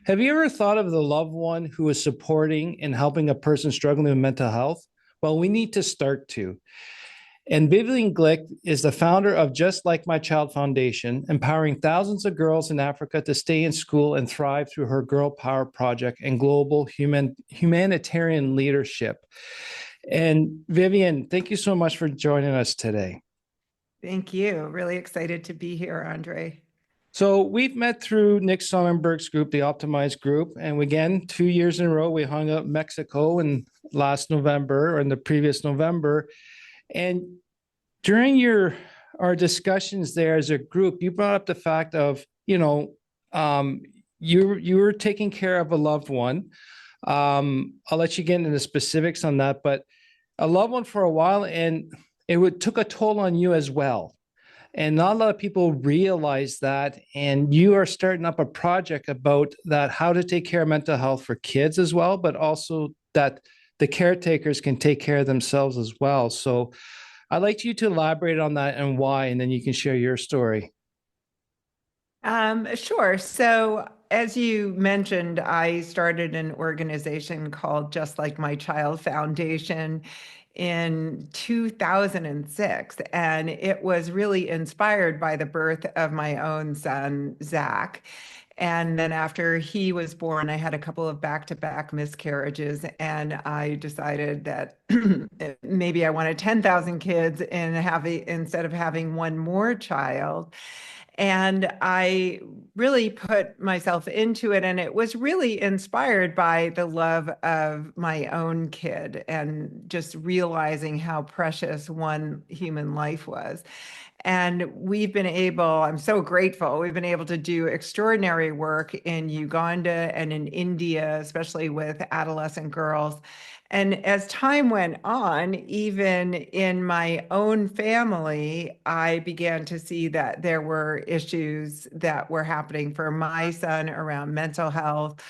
Have you ever thought of the loved one who is supporting and helping a person struggling with mental health? Well, we need to start to. And Vivian Glyck is the founder of Just Like My Child Foundation, empowering thousands of girls in Africa to stay in school and thrive through her Girl Power Project and global humanitarian leadership. And Vivian, thank you so much for joining us today. Thank you. Really excited to be here, Andre. So we've met through Nick Sonnenberg's group, the Optimized Group, and again, 2 years in a row, we hung out in Mexico in last November or in the previous November. And during our discussions there as a group, you brought up the fact of, you were taking care of a loved one. I'll let you get into the specifics on that, but a loved one for a while, and took a toll on you as well. And not a lot of people realize that. And you are starting up a project about that, how to take care of mental health for kids as well, but also that the caretakers can take care of themselves as well. So I'd like you to elaborate on that and why, and then you can share your story. Sure. So as you mentioned, I started an organization called Just Like My Child Foundation in 2006, and it was really inspired by the birth of my own son, Zach. And then after he was born, I had a couple of back-to-back miscarriages, and I decided that maybe I wanted 10,000 kids instead of having one more child. And I really put myself into it. And it was really inspired by the love of my own kid and just realizing how precious one human life was. And I'm so grateful, we've been able to do extraordinary work in Uganda and in India, especially with adolescent girls. And as time went on, even in my own family, I began to see that there were issues that were happening for my son around mental health,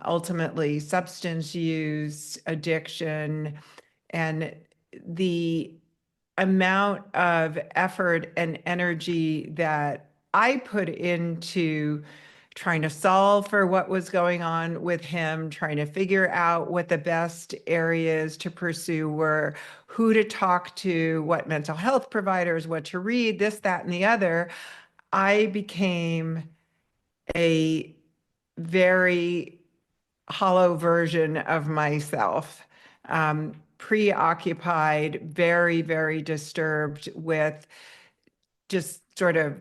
ultimately substance use, addiction, and the amount of effort and energy that I put into trying to solve for what was going on with him, trying to figure out what the best areas to pursue were, who to talk to, what mental health providers, what to read, this, that, and the other. I became a very hollow version of myself, preoccupied, very, very disturbed with just sort of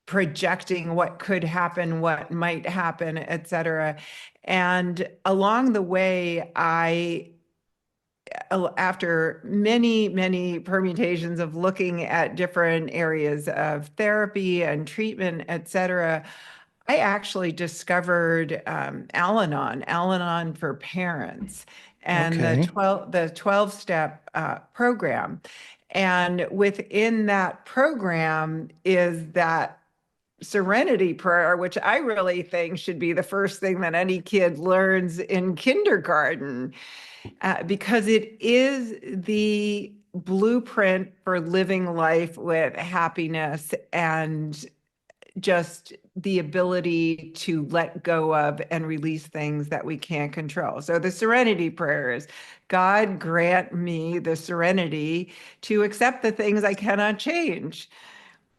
projecting what could happen, what might happen, et cetera. And along the way, after many, many permutations of looking at different areas of therapy and treatment, et cetera, I actually discovered Al-Anon for parents, and Okay. the 12-step program. And within that program is that serenity prayer, which I really think should be the first thing that any kid learns in kindergarten, because it is the blueprint for living life with happiness and just the ability to let go of and release things that we can't control. So the serenity prayer is, God grant me the serenity to accept the things I cannot change.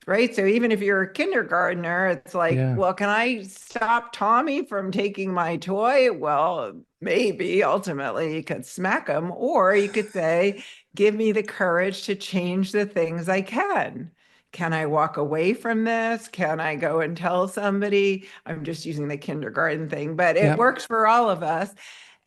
Right. So even if you're a kindergartner, it's like, Yeah. well, can I stop Tommy from taking my toy? Well, maybe ultimately you could smack him, or you could say, give me the courage to change the things I can. Can I walk away from this? Can I go and tell somebody? I'm just using the kindergarten thing, but it Yeah. works for all of us.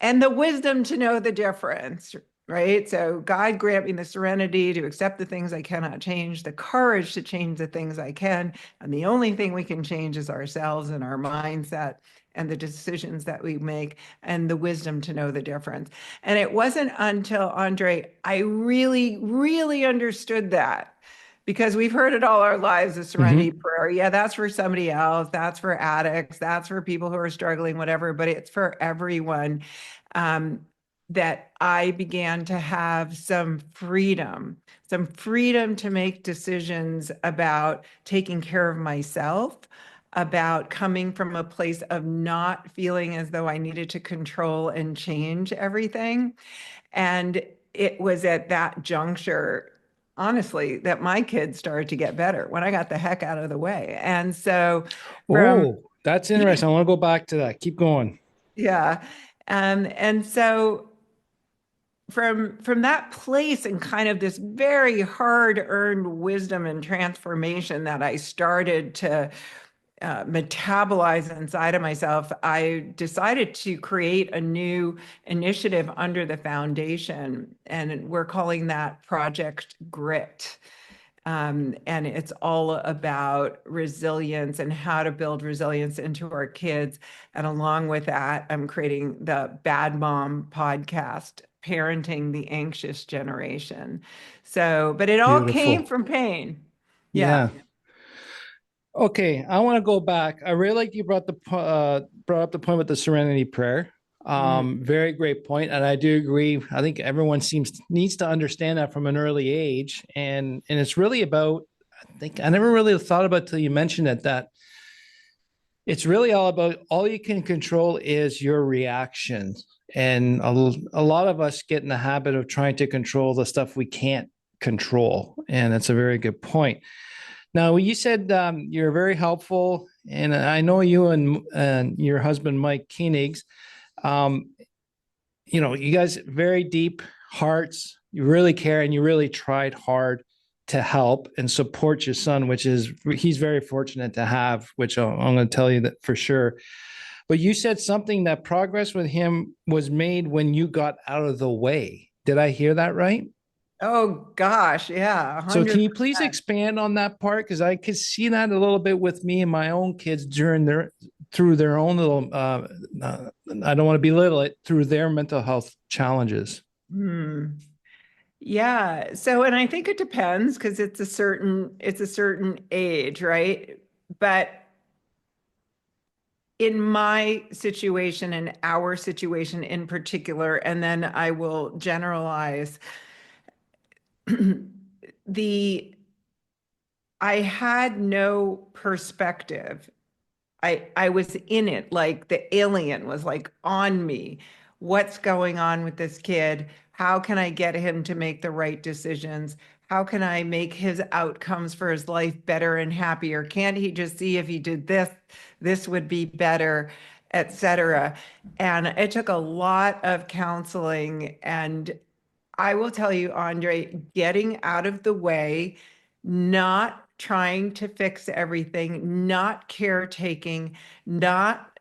And the wisdom to know the difference, right? So God grant me the serenity to accept the things I cannot change, the courage to change the things I can. And the only thing we can change is ourselves and our mindset and the decisions that we make, and the wisdom to know the difference. And it wasn't until, Andre, I really, really understood that, because we've heard it all our lives, the serenity Hmm. prayer. Yeah, that's for somebody else. That's for addicts. That's for people who are struggling, whatever, but it's for everyone. That I began to have some freedom to make decisions about taking care of myself, about coming from a place of not feeling as though I needed to control and change everything. And it was at that juncture, honestly, that my kids started to get better when I got the heck out of the way. And so from, Oh, that's interesting. I want to go back to that. Keep going. yeah. And so from that place and kind of this very hard earned wisdom and transformation that I started to metabolize inside of myself, I decided to create a new initiative under the foundation, and we're calling that Project Grit. And it's all about resilience and how to build resilience into our kids. And along with that, I'm creating the Bad Mom podcast, Parenting the Anxious Generation. So, but it all came Beautiful. from pain. Yeah. Yeah. Okay, I want to go back. I really like you brought up the point with the Serenity Prayer. Mhm. Very great point, and I do agree. I think everyone needs to understand that from an early age, and it's really about. I think I never really thought about till you mentioned it that it's really all you can control is your reaction, and a lot of us get in the habit of trying to control the stuff we can't control, and that's a very good point. Now, you said you're very helpful, and I know you and your husband, Mike Koenigs, um, you guys very deep hearts. You really care, and you really tried hard to help and support your son, which is he's very fortunate to have. Which I'm going to tell you that for sure. But you said something that progress with him was made when you got out of the way. Did I hear that right? Oh gosh, yeah, So can 100%. you please expand on that part? Because I could see that a little bit with me and my own kids through their own little I don't want to belittle it, through their mental health challenges. Hmm. Yeah. So, and I think it depends because it's a certain age, right? But in my situation and our situation in particular, and then I will generalize, the I had no perspective. I was in it, like the alien was like on me. What's going on with this kid? How can I get him to make the right decisions? How can I make his outcomes for his life better and happier? Can't he just see if he did this, this would be better, etc. And it took a lot of counseling. And I will tell you, Andre, getting out of the way, not trying to fix everything, not caretaking, not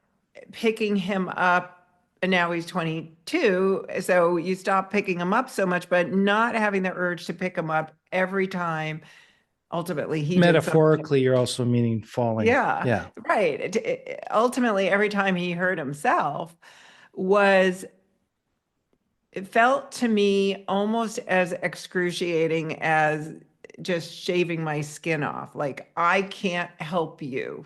picking him up. And now he's 22. So you stop picking him up so much, but not having the urge to pick him up every time. Ultimately, he did something. Metaphorically, you're also meaning falling. Yeah, Yeah. right. Ultimately, every time he hurt himself was it felt to me almost as excruciating as just shaving my skin off. Like, I can't help you.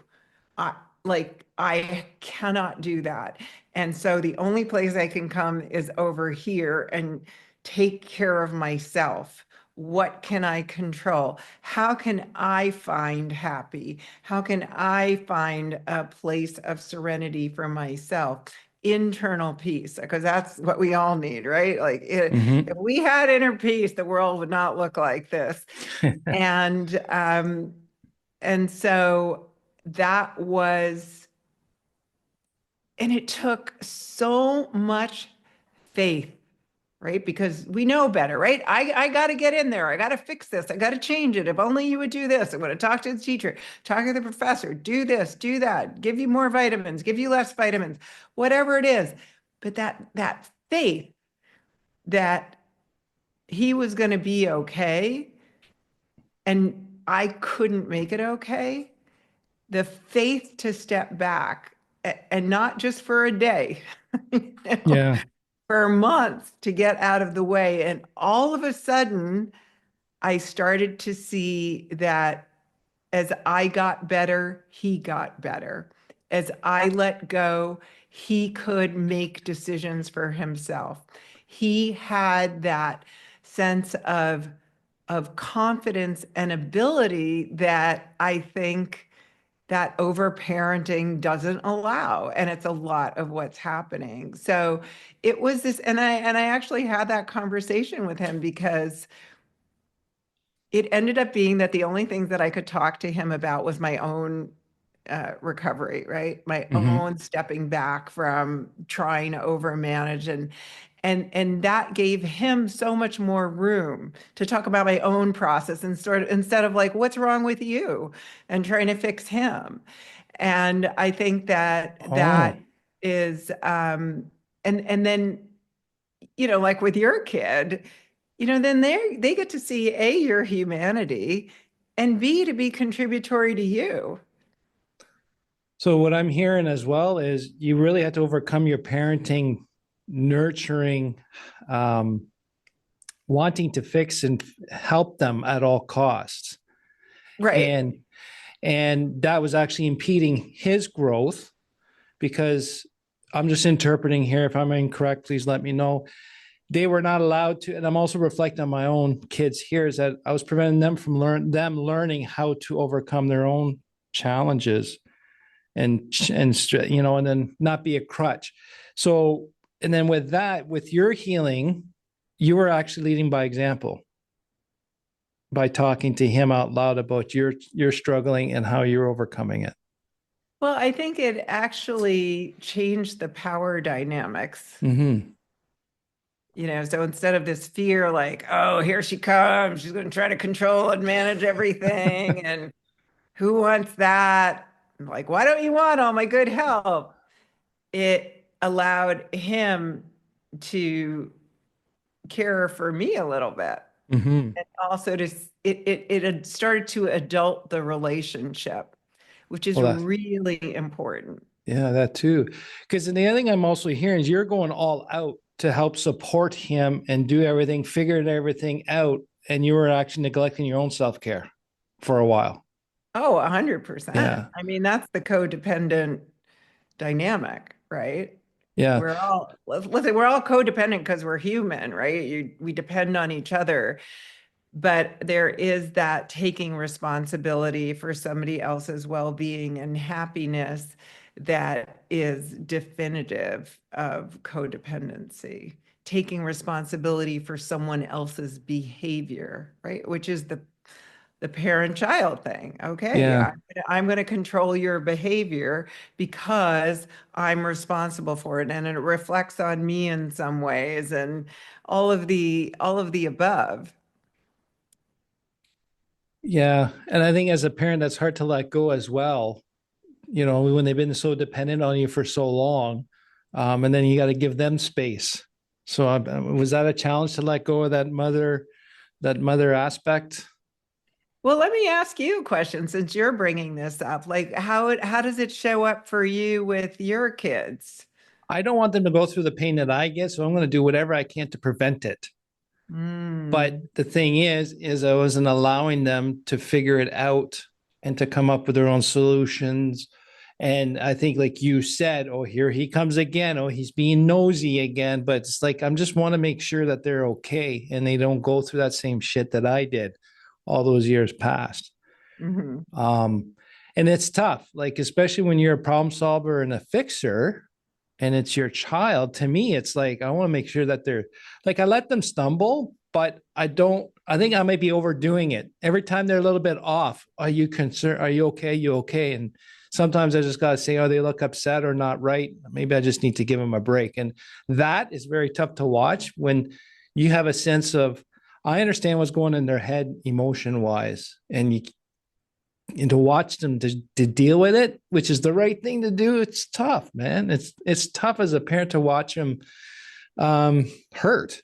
I like I cannot do that. And so the only place I can come is over here and take care of myself. What can I control? How can I find happy? How can I find a place of serenity for myself? Internal peace, because that's what we all need, right? Like if Hmm. we had inner peace, the world would not look like this. And so that was, and it took so much faith, right? Because we know better, right? I got to get in there. I got to fix this. I got to change it. If only you would do this. I'm going to talk to the teacher, talk to the professor, do this, do that, give you more vitamins, give you less vitamins, whatever it is. But that faith that he was going to be okay and I couldn't make it okay, the faith to step back and not just for a day, you know, Yeah. for months to get out of the way. And all of a sudden, I started to see that as I got better, he got better. As I let go, he could make decisions for himself. He had that sense of confidence and ability that I think that overparenting doesn't allow. And it's a lot of what's happening. So it was this, and I actually had that conversation with him because it ended up being that the only thing that I could talk to him about was my own recovery, right? My Hmm. own stepping back from trying to overmanage, and that gave him so much more room to talk about my own process and sort of instead of like, what's wrong with you, and trying to fix him. And I think that Oh, that is and then, like with your kid, then they get to see A, your humanity, and B, to be contributory to you. so what I'm hearing as well is you really had to overcome your parenting, nurturing, um, wanting to fix and help them at all costs. Right. And that was actually impeding his growth because I'm just interpreting here. If I'm incorrect, please let me know. They were not allowed to, and I'm also reflecting on my own kids here, is that I was preventing them from learning how to overcome their own challenges and then not be a crutch. So, and then with that, with your healing, you were actually leading by example by talking to him out loud about your struggling and how you're overcoming it. Well, I think it actually changed the power dynamics. Mm-hmm. So instead of this fear, like, oh, here she comes, she's going to try to control and manage everything, and who wants that? Like, why don't you want all my good help? It allowed him to care for me a little bit. Mm-hmm. And also it had started to adult the relationship, which is Well, that really important. yeah, that too. Because the other thing I'm also hearing is you're going all out to help support him and do everything, figuring everything out, and you were actually neglecting your own self-care for a while. Oh, 100%. Yeah. I mean, that's the codependent dynamic, right? Yeah. We're all codependent because we're human, right? We depend on each other, but there is that taking responsibility for somebody else's well-being and happiness that is definitive of codependency. Taking responsibility for someone else's behavior, right? Which is the parent-child thing. Okay, Yeah. I'm going to control your behavior because I'm responsible for it, and it reflects on me in some ways, and all of the above. Yeah. And I think as a parent, that's hard to let go as well. When they've been so dependent on you for so long, and then you got to give them space. So was that a challenge to let go of that mother aspect? Well, let me ask you a question since you're bringing this up. Like, how does it show up for you with your kids? I don't want them to go through the pain that I get, so I'm going to do whatever I can to prevent it. But Mm. the thing is I wasn't allowing them to figure it out and to come up with their own solutions. And I think, like you said, oh, here he comes again. Oh, he's being nosy again. But it's like, I just want to make sure that they're okay and they don't go through that same shit that I did all those years past. Hmm. Um, and it's tough, like, especially when you're a problem solver and a fixer and it's your child. To me, it's like, I want to make sure that they're like, I let them stumble, but I think I might be overdoing it. Every time they're a little bit off, are you concerned? Are you okay? You okay? And sometimes I just got to say, oh, they look upset or not right. Maybe I just need to give them a break. And that is very tough to watch when you have a sense of, I understand what's going in their head emotion wise, and to watch them to deal with it, which is the right thing to do. It's tough, man. It's tough as a parent to watch them hurt.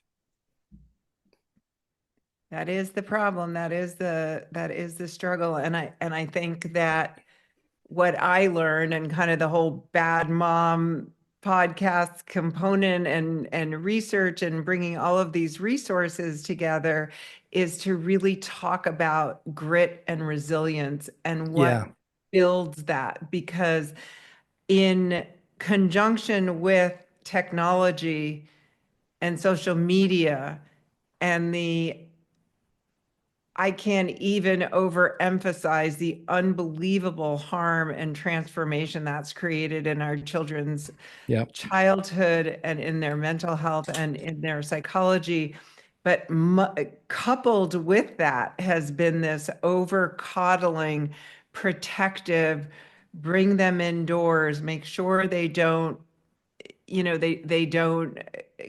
That is the problem. That is the struggle. And I think that what I learned and kind of the whole bad mom podcast component and research and bringing all of these resources together is to really talk about grit and resilience and what Yeah, builds that, because in conjunction with technology and social media and the I can't even overemphasize the unbelievable harm and transformation that's created in our children's Yeah. childhood and in their mental health and in their psychology. But coupled with that has been this over coddling, protective, bring them indoors, make sure they don't, they don't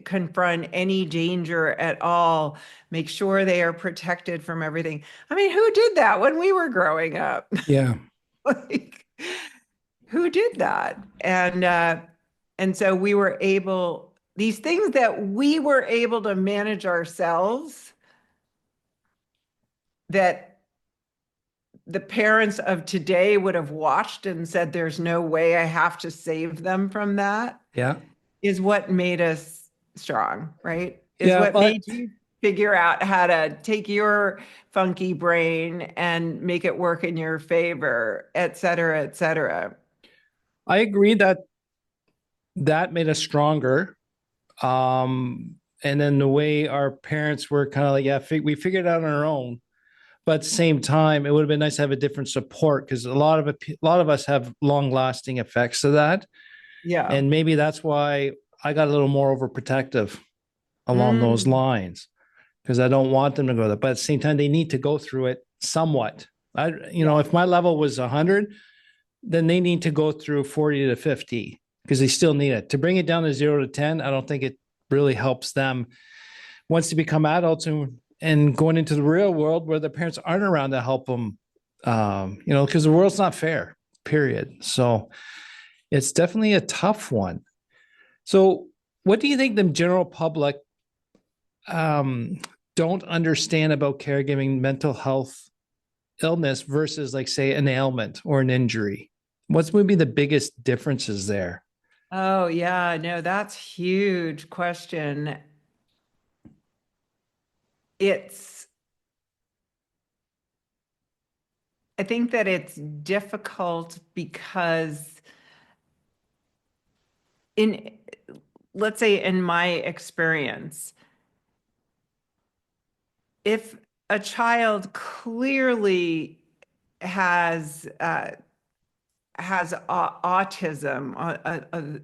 confront any danger at all, make sure they are protected from everything. I mean, who did that when we were growing up? Yeah. Like, who did that? And so we were able, these things that we were able to manage ourselves, that the parents of today would have watched and said, there's no way, I have to save them from that, Yeah. is what made us strong, right? Is Yeah. what made you figure out how to take your funky brain and make it work in your favor, et cetera, et cetera. I agree that that made us stronger. And then the way our parents were kind of like, yeah, we figured it out on our own. But at the same time, it would have been nice to have a different support because a lot of us have long lasting effects of that. Yeah. And maybe that's why I got a little more overprotective along those Mm, lines because I don't want them to go there. But at the same time, they need to go through it somewhat. yeah. If my level was 100, then they need to go through 40 to 50 because they still need it. To bring it down to 0 to 10, I don't think it really helps them once they become adults and going into the real world where their parents aren't around to help them, because the world's not fair, period. So it's definitely a tough one. So what do you think the general public don't understand about caregiving mental health illness versus like say an ailment or an injury? What's maybe the biggest differences there? Oh, yeah. No, that's huge question. It's, I think that it's difficult because in, let's say in my experience, if a child clearly has autism,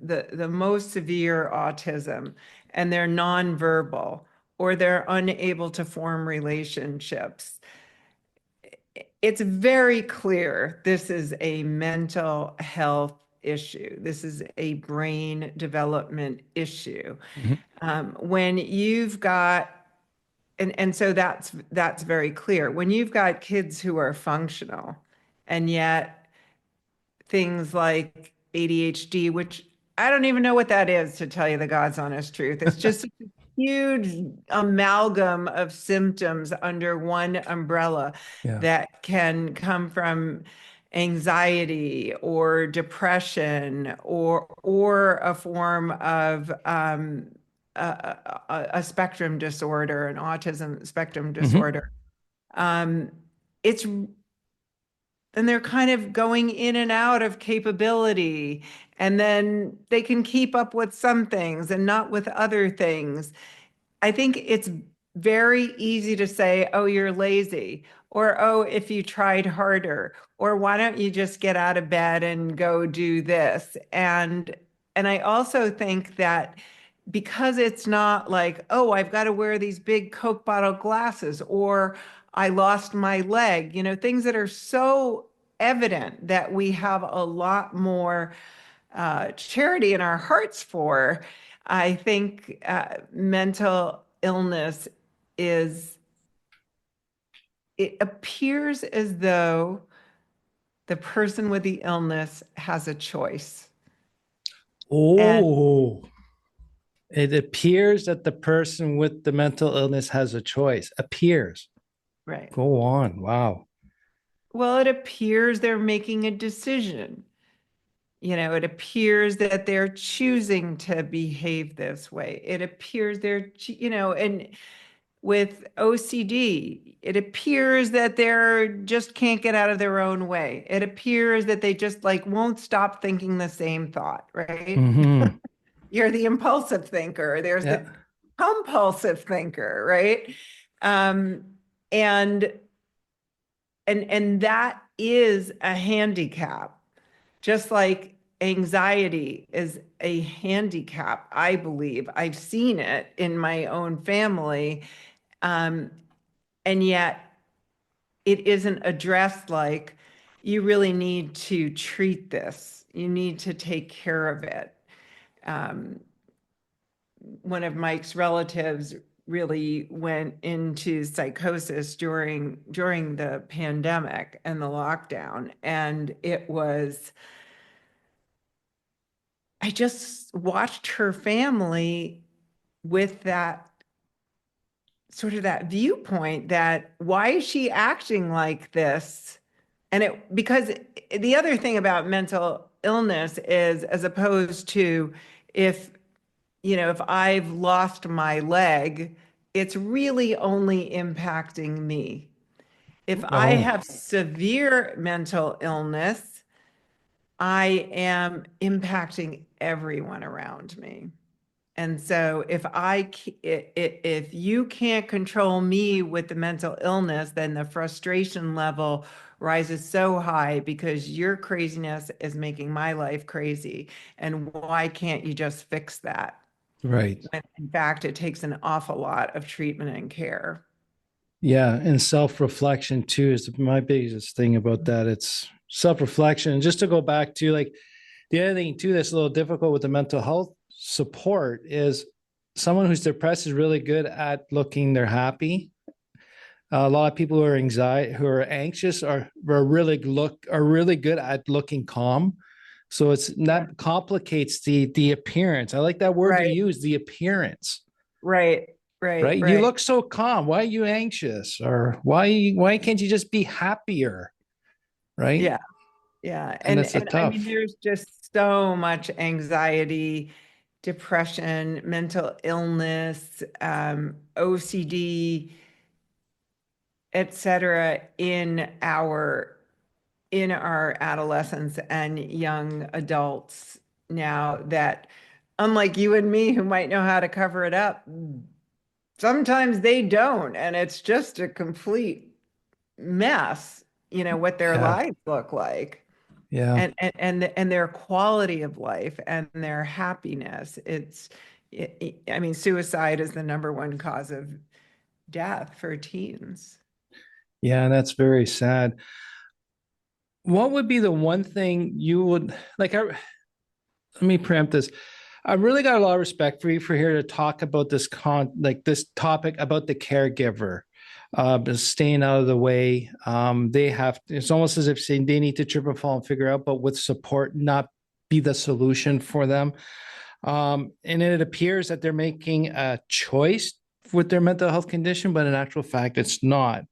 the most severe autism, and they're nonverbal or they're unable to form relationships, it's very clear this is a mental health issue. This is a brain development issue. Mhm. When you've got, and so that's very clear. When you've got kids who are functional, and yet things like ADHD, which I don't even know what that is, to tell you the God's honest truth. It's just a huge amalgam of symptoms under one umbrella Yeah. that can come from anxiety or depression or a form of a spectrum disorder, an autism spectrum Mm-hmm. disorder. It's and they're kind of going in and out of capability. And then they can keep up with some things and not with other things. I think it's very easy to say, oh, you're lazy, or oh, if you tried harder, or why don't you just get out of bed and go do this? And I also think that because it's not like, oh, I've got to wear these big Coke bottle glasses, or I lost my leg, things that are so evident that we have a lot more charity in our hearts for. I think mental illness is, it appears as though the person with the illness has a choice. And Oh, it appears that the person with the mental illness has a choice. Appears. right. Go on. Wow. Well, it appears they're making a decision. It appears that they're choosing to behave this way. It appears and with OCD, it appears that they're just can't get out of their own way. It appears that they just like won't stop thinking the same thought, right? Mm-hmm. You're the impulsive thinker. There's the Yeah. compulsive thinker, right? Um, and and that is a handicap, just like anxiety is a handicap, I believe. I've seen it in my own family. Um, and yet it isn't addressed like you really need to treat this. You need to take care of it. Um, One of Mike's relatives really went into psychosis during the pandemic and the lockdown, and it was, I just watched her family with that sort of that viewpoint that why is she acting like this? And it, because the other thing about mental illness is, as opposed to if, if I've lost my leg, it's really only impacting me. If I Oh, have severe mental illness, I am impacting everyone around me. And so if you can't control me with the mental illness, then the frustration level rises so high because your craziness is making my life crazy. And why can't you just fix that? right. When in fact, it takes an awful lot of treatment and care. Yeah, and self-reflection too is my biggest thing about that. It's self-reflection. And just to go back to like the other thing too that's a little difficult with the mental health support is someone who's depressed is really good at looking they're happy. A lot of people who are anxious are really good at looking calm. So it's that complicates the appearance. I like that word you Right, use, the appearance, right, right, right? You right. look so calm. Why are you anxious? Or why can't you just be happier? Right. Yeah, yeah. And And that's a and I mean, tough. there's just so much anxiety, depression, mental illness, OCD, et cetera, in our adolescents and young adults now that, unlike you and me, who might know how to cover it up, sometimes they don't, and it's just a complete mess, what their Yeah. lives look like, Yeah. and their quality of life and their happiness. I mean, suicide is the number one cause of death for teens. Yeah. That's very sad. What would be the one thing you would like? Let me preempt this. I really got a lot of respect for you for here to talk about this topic about the caregiver, staying out of the way. It's almost as if saying they need to trip and fall and figure out, but with support, not be the solution for them. And it appears that they're making a choice with their mental health condition, but in actual fact, it's not.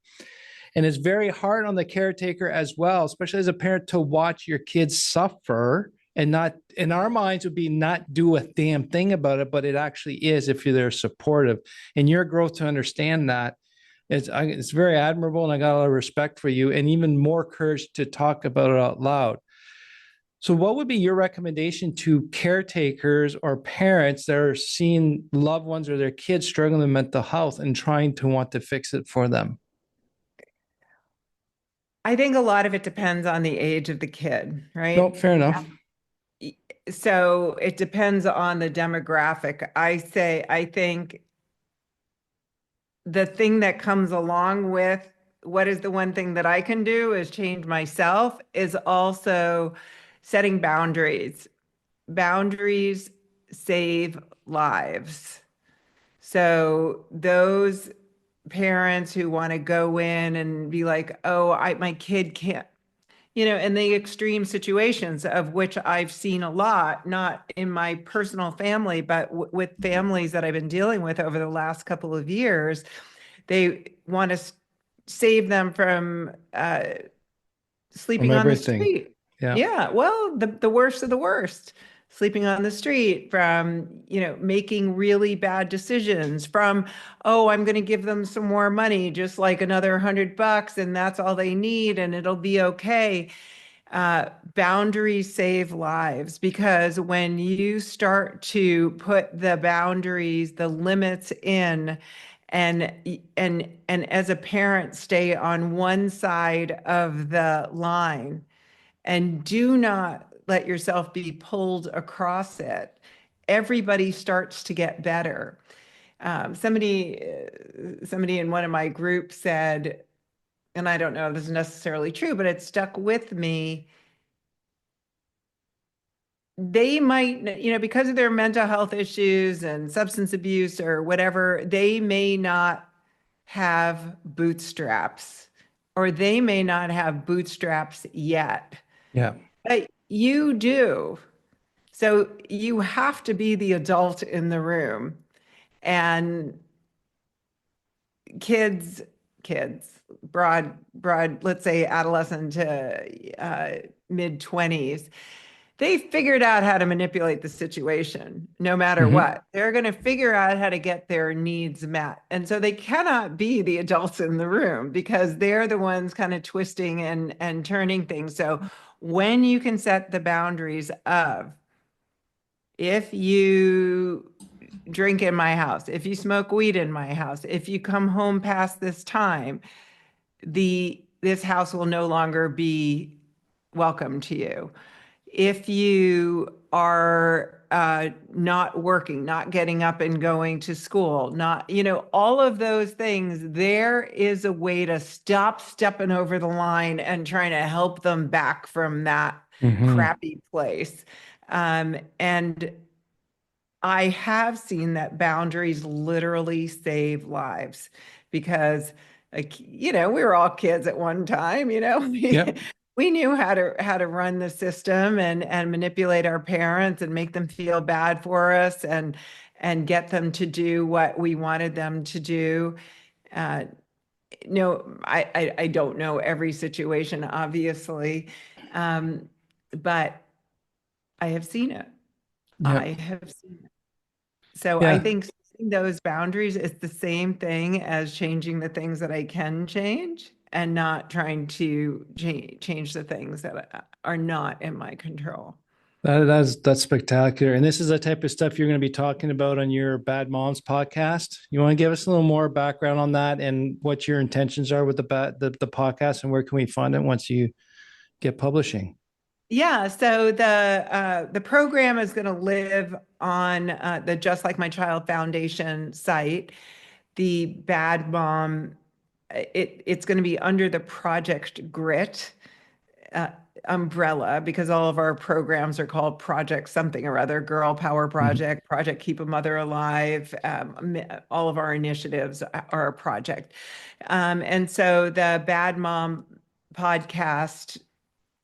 And it's very hard on the caretaker as well, especially as a parent, to watch your kids suffer and not, in our minds, would be not do a damn thing about it, but it actually is if you're there supportive. And your growth to understand that it's very admirable, and I got a lot of respect for you, and even more courage to talk about it out loud. So, what would be your recommendation to caretakers or parents that are seeing loved ones or their kids struggling with mental health and trying to want to fix it for them? I think a lot of it depends on the age of the kid, No, right? fair enough. So it depends on the demographic. I think the thing that comes along with what is the one thing that I can do is change myself, is also setting boundaries. Boundaries save lives. So those parents who want to go in and be like, oh, my kid can't, in the extreme situations of which I've seen a lot, not in my personal family, but with families that I've been dealing with over the last couple of years, they want to save them from From sleeping on the everything. street. Yeah. Yeah, well, the worst of the worst, sleeping on the street, from, making really bad decisions, from, oh, I'm going to give them some more money, just like another $100, and that's all they need, and it'll be okay. Boundaries save lives, because when you start to put the boundaries, the limits in, And as a parent, stay on one side of the line and do not let yourself be pulled across it. Everybody starts to get better. Somebody in one of my groups said, and I don't know if this is necessarily true, but it stuck with me. They might, because of their mental health issues and substance abuse or whatever, they may not have bootstraps, or they may not have bootstraps yet, Yeah. but you do. So you have to be the adult in the room. And kids, broad, let's say adolescent to mid 20s, they figured out how to manipulate the situation no matter Hmm. what. They're going to figure out how to get their needs met. And so they cannot be the adults in the room because they're the ones kind of twisting and turning things. So when you can set the boundaries of, if you drink in my house, if you smoke weed in my house, if you come home past this time, this house will no longer be welcome to you. If you are not working, not getting up and going to school, not, all of those things, there is a way to stop stepping over the line and trying to help them back from that Hmm. crappy place. And I have seen that boundaries literally save lives because, like, we were all kids at one time, Yep. we knew how to run the system and manipulate our parents and make them feel bad for us and get them to do what we wanted them to do. Uh, no, I don't know every situation, obviously, but I have seen it. I Yep. have seen it. So I Yeah. think setting those boundaries is the same thing as changing the things that I can change and not trying to change the things that are not in my control. That's spectacular. And this is the type of stuff you're going to be talking about on your Bad Moms podcast. You want to give us a little more background on that and what your intentions are with the podcast, and where can we find it once you get publishing? Yeah, so the program is going to live on the Just Like My Child Foundation site. The Bad Mom, it's going to be under the Project Grit uh, umbrella, because all of our programs are called Project something or other, Girl Power Mhm. Project, Project Keep a Mother Alive. All of our initiatives are a project. And so the Bad Mom podcast,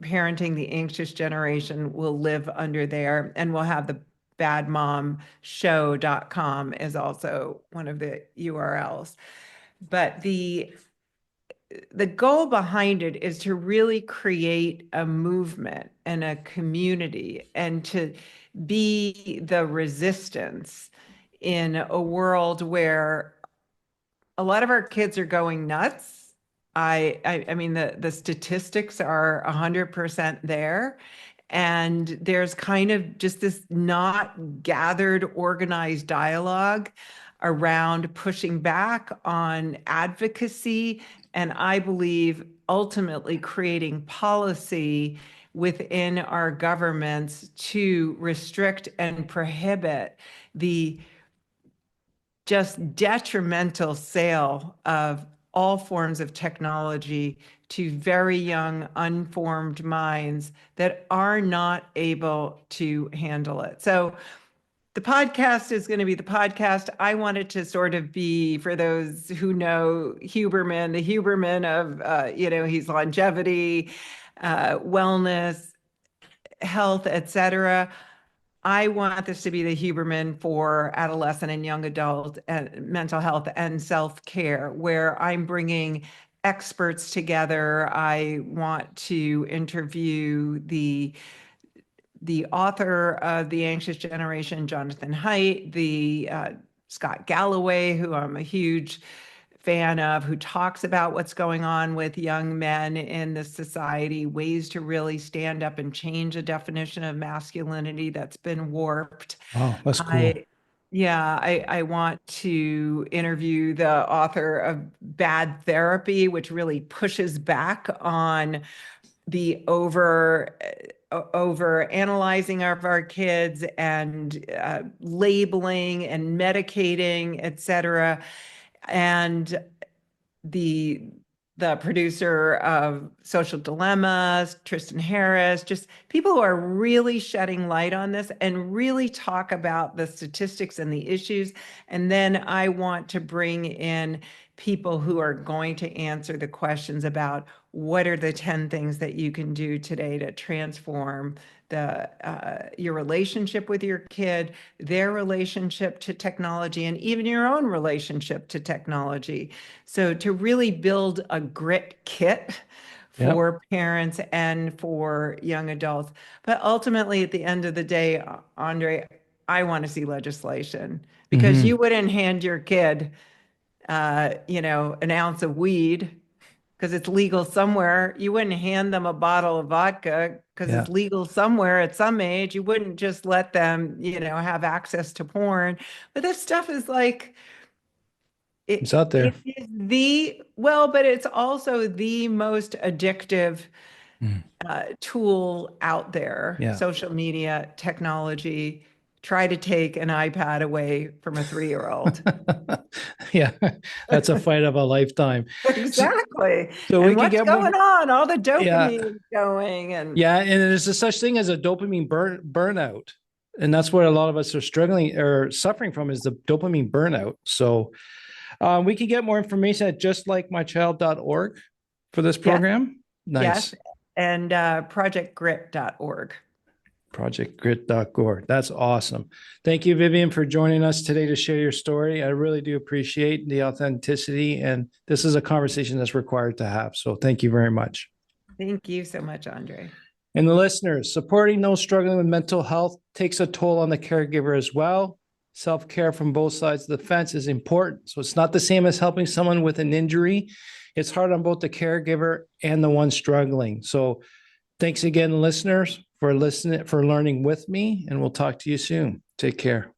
Parenting the Anxious Generation, will live under there, and we'll have the badmomshow.com is also one of the URLs. But the goal behind it is to really create a movement and a community and to be the resistance in a world where a lot of our kids are going nuts. I mean, the statistics are 100% there. And there's kind of just this not gathered, organized dialogue around pushing back on advocacy. And I believe ultimately creating policy within our governments to restrict and prohibit the just detrimental sale of all forms of technology to very young, unformed minds that are not able to handle it. So the podcast is going to be the podcast. I want it to sort of be, for those who know Huberman, the Huberman of, he's longevity, wellness, health, etc. I want this to be the Huberman for adolescent and young adult and mental health and self-care, where I'm bringing experts together. I want to interview the author of The Anxious Generation, Jonathan Haidt, the Scott Galloway, who I'm a huge fan of, who talks about what's going on with young men in this society, ways to really stand up and change a definition of masculinity that's been warped. Oh, that's I cool. Yeah, I want to interview the author of Bad Therapy, which really pushes back on the over analyzing of our kids and labeling and medicating, et cetera. And the the producer of Social Dilemmas, Tristan Harris, just people who are really shedding light on this and really talk about the statistics and the issues. And then I want to bring in people who are going to answer the questions about what are the 10 things that you can do today to transform your relationship with your kid, their relationship to technology, and even your own relationship to technology. So to really build a grit kit Yep. for parents and for young adults. But ultimately, at the end of the day, Andre, I want to see legislation because you Hmm. wouldn't hand your kid, an ounce of weed because it's legal somewhere. You wouldn't hand them a bottle of vodka because Yeah. it's legal somewhere at some age. You wouldn't just let them, have access to porn. But this stuff is like, It's out there. it is but it's also the most addictive Mm. tool out there, Yeah. social media, technology. Try to take an iPad away from a 3-year-old. Yeah. That's a fight of a lifetime. So, Exactly. so we And could what's get more. going on? All the Yeah. dopamine is going and Yeah. And there's a such thing as a dopamine burnout. And that's what a lot of us are struggling or suffering from is the dopamine burnout. So we can get more information at justlikemychild.org for this yes, program. yes. Nice. And projectgrit.org. Projectgrit.org. That's awesome. Thank you, Vivian, for joining us today to share your story. I really do appreciate the authenticity, and this is a conversation that's required to have. So thank you very much. Thank you so much, Andre. And the listeners, supporting those struggling with mental health takes a toll on the caregiver as well. Self-care from both sides of the fence is important. So it's not the same as helping someone with an injury. It's hard on both the caregiver and the one struggling. So thanks again, listeners, for listening, for learning with me, and we'll talk to you soon. Take care.